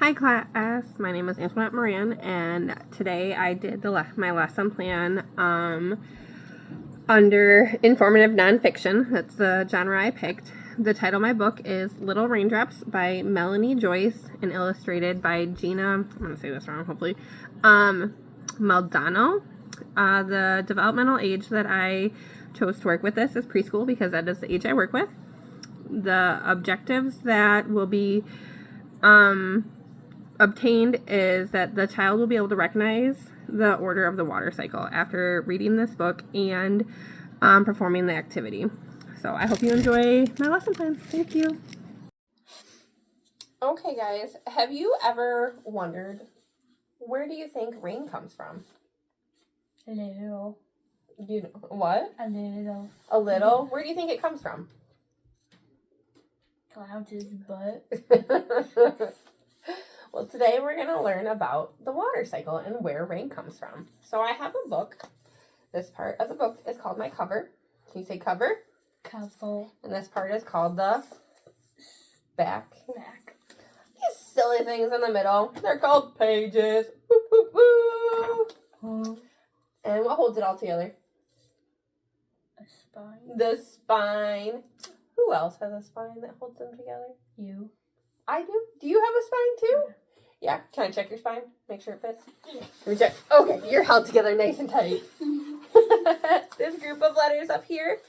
Hi class, my name is Antoinette Moran, and today I did my lesson plan under informative nonfiction. That's the genre I picked. The title of my book is Little Raindrops by Melanie Joyce and illustrated by Gina, I'm going to say this wrong hopefully, Maldonado. The developmental age that I chose to work with this is preschool because that is the age I work with. The objectives that will be obtained is that the child will be able to recognize the order of the water cycle after reading this book and performing the activity. So I hope you enjoy my lesson plan. Thank you. Okay guys, have you ever wondered, where do you think rain comes from? A little. What? A little. A little? Where do you think it comes from? Clouds' butt. Well, today we're going to learn about the water cycle and where rain comes from. So I have a book. This part of the book is called my cover. Can you say cover? Cover. And this part is called the back. Back. These silly things in the middle, they're called pages. Woo, woo, woo. And what holds it all together? A spine. The spine. Who else has a spine that holds them together? You. I do. Do you have a spine too? Yeah. Can I check your spine? Make sure it fits? Yeah. Let me check. Okay, you're held together nice and tight. This group of letters up here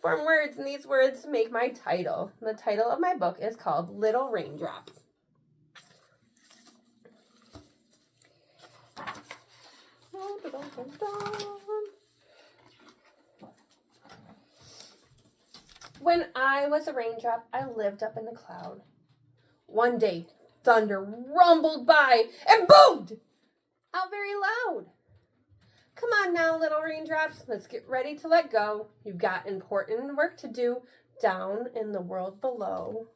form words, and these words make my title. The title of my book is called Little Raindrop. When I was a raindrop, I lived up in the cloud. One day, thunder rumbled by and boomed out very loud. Come on now, little raindrops, let's get ready to let go. You've got important work to do down in the world below.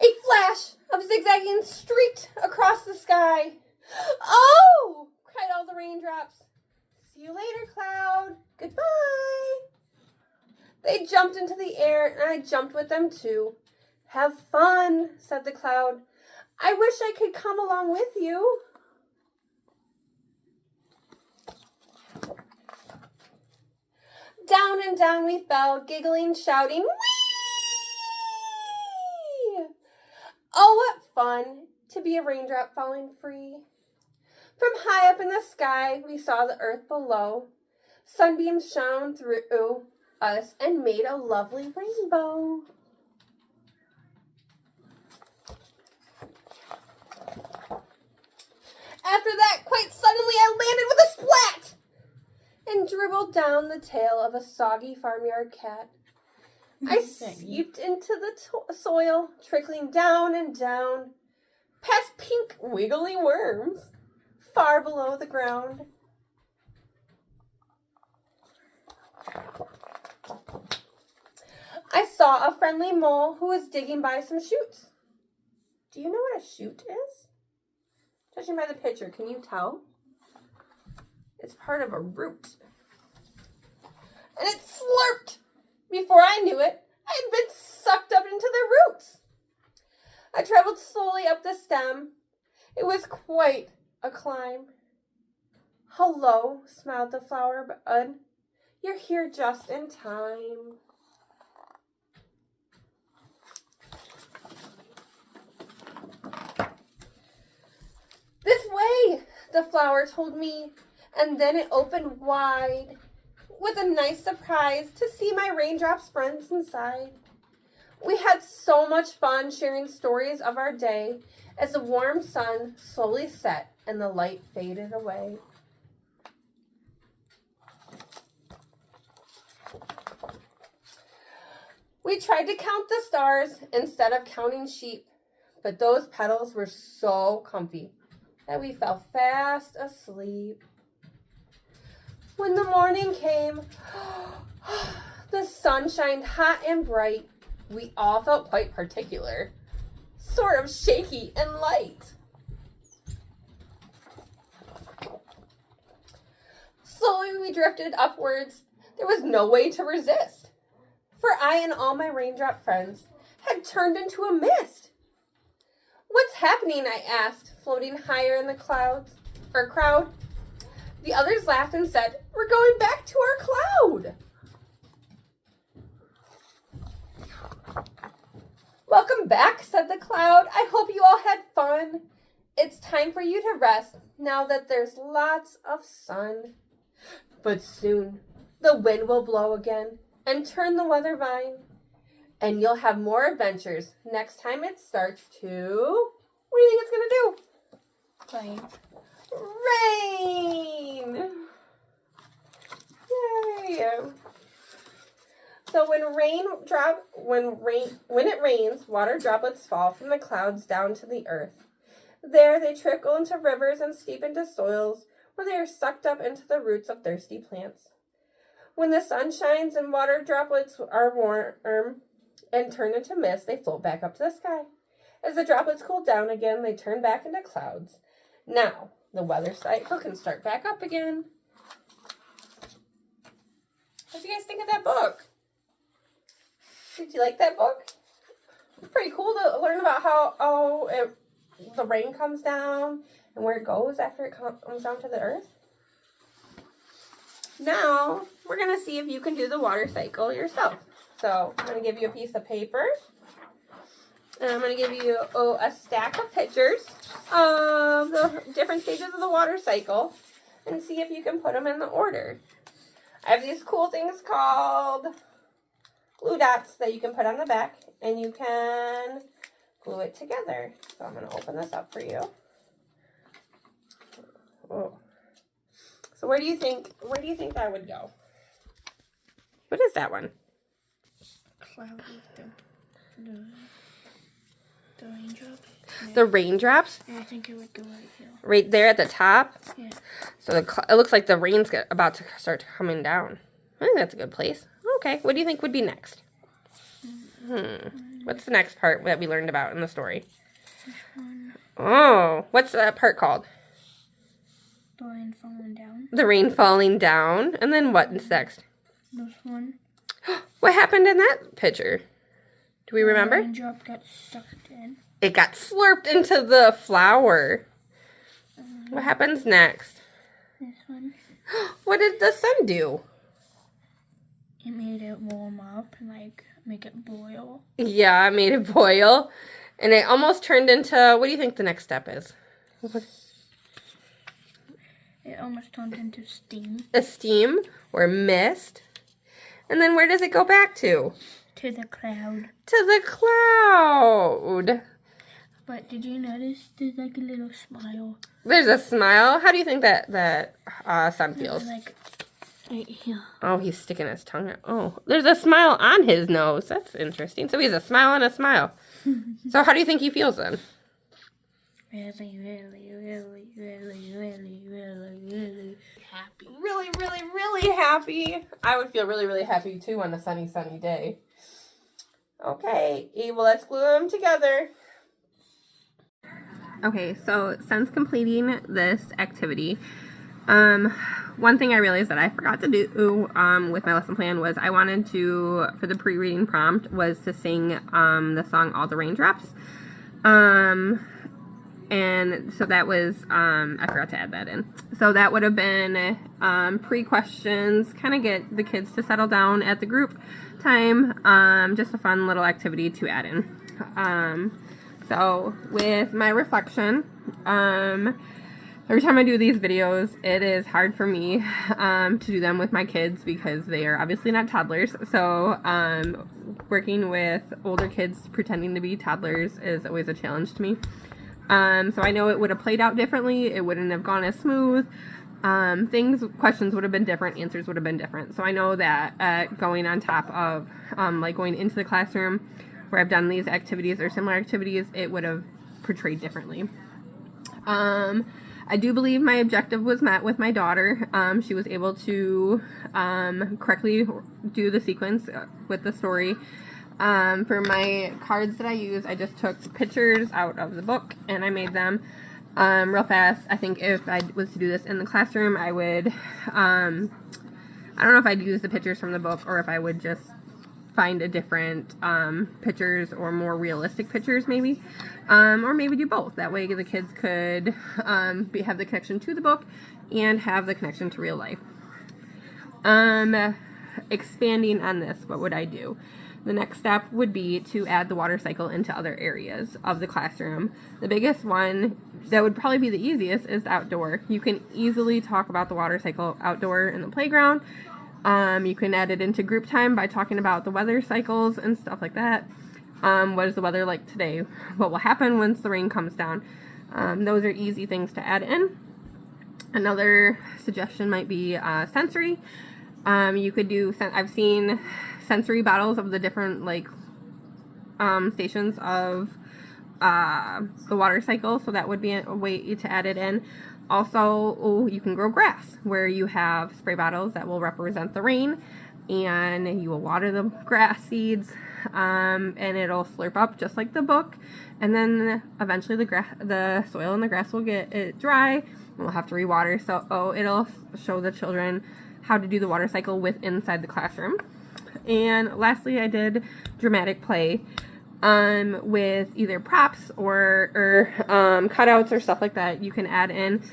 A flash of zigzagging streaked across the sky. Oh! Cried all the raindrops. See you later, cloud. Goodbye. They jumped into the air, and I jumped with them too. Have fun, said the cloud. I wish I could come along with you. Down and down we fell, giggling, shouting, whee! Oh, what fun to be a raindrop falling free. From high up in the sky, we saw the earth below. Sunbeams shone through us and made a lovely rainbow. After that, quite suddenly, I landed with a splat and dribbled down the tail of a soggy farmyard cat. I seeped into the soil, trickling down and down, past pink wiggly worms, far below the ground. I saw a friendly mole who was digging by some shoots. Do you know what a shoot is? Judging by the picture, can you tell? It's part of a root. And it slurped. Before I knew it, I had been sucked up into the roots. I traveled slowly up the stem. It was quite a climb. Hello, smiled the flower bud. You're here just in time. This way, the flower told me, and then it opened wide with a nice surprise to see my raindrops friends inside. We had so much fun sharing stories of our day as the warm sun slowly set and the light faded away. We tried to count the stars instead of counting sheep, but those petals were so comfy that we fell fast asleep. When the morning came, the sun shined hot and bright. We all felt quite particular, sort of shaky and light. Slowly we drifted upwards. There was no way to resist, for I and all my raindrop friends had had turned into a mist. What's happening? I asked, floating higher in the crowd. The others laughed and said, we're going back to our cloud. Welcome back, said the cloud. I hope you all had fun. It's time for you to rest now that there's lots of sun. But soon the wind will blow again and turn the weather vine. And you'll have more adventures next time it starts to... What do you think it's going to do? Rain! Yay! So when it rains, water droplets fall from the clouds down to the earth. There they trickle into rivers and steep into soils where they are sucked up into the roots of thirsty plants. When the sun shines and water droplets are warm and turn into mist, they float back up to the sky. As the droplets cool down again, they turn back into clouds. Now, the weather cycle can start back up again. What do you guys think of that book? Did you like that book? It's pretty cool to learn about how the rain comes down and where it goes after it comes down to the earth. Now, we're going to see if you can do the water cycle yourself. So, I'm going to give you a piece of paper. And I'm going to give you a stack of pictures of the different stages of the water cycle and see if you can put them in the order. I have these cool things called glue dots that you can put on the back and you can glue it together. So I'm going to open this up for you. Oh. So where do you think that would go? What is that one? Cloud with the raindrops. Yeah. The raindrops? Yeah, I think it would go right here. Right there at the top? Yeah. So it looks like the rain's about to start coming down. I think that's a good place. Okay, what do you think would be next? What's the next part that we learned about in the story? This one. Oh, what's that part called? The rain falling down. The rain falling down. And then what's next? This one. What happened in that picture? Do we remember? The raindrop got sucked in. It got slurped into the flower. What happens next? This one. What did the sun do? It made it warm up and make it boil. Yeah, it made it boil. And it almost turned into, what do you think the next step is? It almost turned into steam. A steam or mist. And then where does it go back to? To the cloud. To the cloud. But did you notice there's like a little smile? There's a smile. How do you think that sun feels? Like right here. Oh, he's sticking his tongue out. Oh, there's a smile on his nose. That's interesting. So he has a smile and a smile. So how do you think he feels then? Really happy. Really happy. I would feel really happy too on a sunny day. Okay, well, let's glue them together. Okay, so since completing this activity, one thing I realized that I forgot to do with my lesson plan was I wanted to, for the pre-reading prompt, was to sing the song All the Raindrops. And so that was, I forgot to add that in. So that would have been pre-questions, kind of get the kids to settle down at the group time. Just a fun little activity to add in. So with my reflection, every time I do these videos, it is hard for me to do them with my kids because they are obviously not toddlers. So working with older kids pretending to be toddlers is always a challenge to me. So I know it would have played out differently. It wouldn't have gone as smooth. Questions would have been different. Answers would have been different. So I know that going on top of like going into the classroom where I've done these activities or similar activities, it would have portrayed differently. I do believe my objective was met with my daughter. She was able to correctly do the sequence with the story. For my cards that I use, I just took pictures out of the book and I made them real fast. I think if I was to do this in the classroom, I would, I don't know if I'd use the pictures from the book or if I would just find a different pictures or more realistic pictures maybe, or maybe do both. That way the kids could have the connection to the book and have the connection to real life. Expanding on this, what would I do? The next step would be to add the water cycle into other areas of the classroom. The biggest one that would probably be the easiest is outdoor. You can easily talk about the water cycle outdoor in the playground. You can add it into group time by talking about the weather cycles and stuff like that. What is the weather like today? What will happen once the rain comes down? Those are easy things to add in. Another suggestion might be sensory. You could do, I've seen sensory bottles of the different stations of the water cycle, so that would be a way to add it in. Also, you can grow grass where you have spray bottles that will represent the rain, and you will water the grass seeds, and it'll slurp up just like the book, and then eventually the soil and the grass will get dry, and we'll have to rewater. So it'll show the children how to do the water cycle inside the classroom. And lastly, I did dramatic play with either props or cutouts or stuff like that you can add in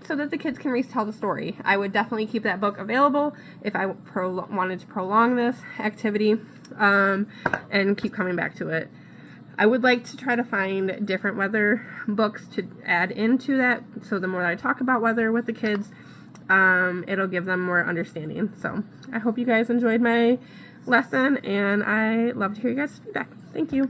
so that the kids can retell the story. I would definitely keep that book available if I wanted to prolong this activity and keep coming back to it. I would like to try to find different weather books to add into that, so the more I talk about weather with the kids, it'll give them more understanding. So I hope you guys enjoyed my lesson, and I love to hear you guys' feedback. Thank you.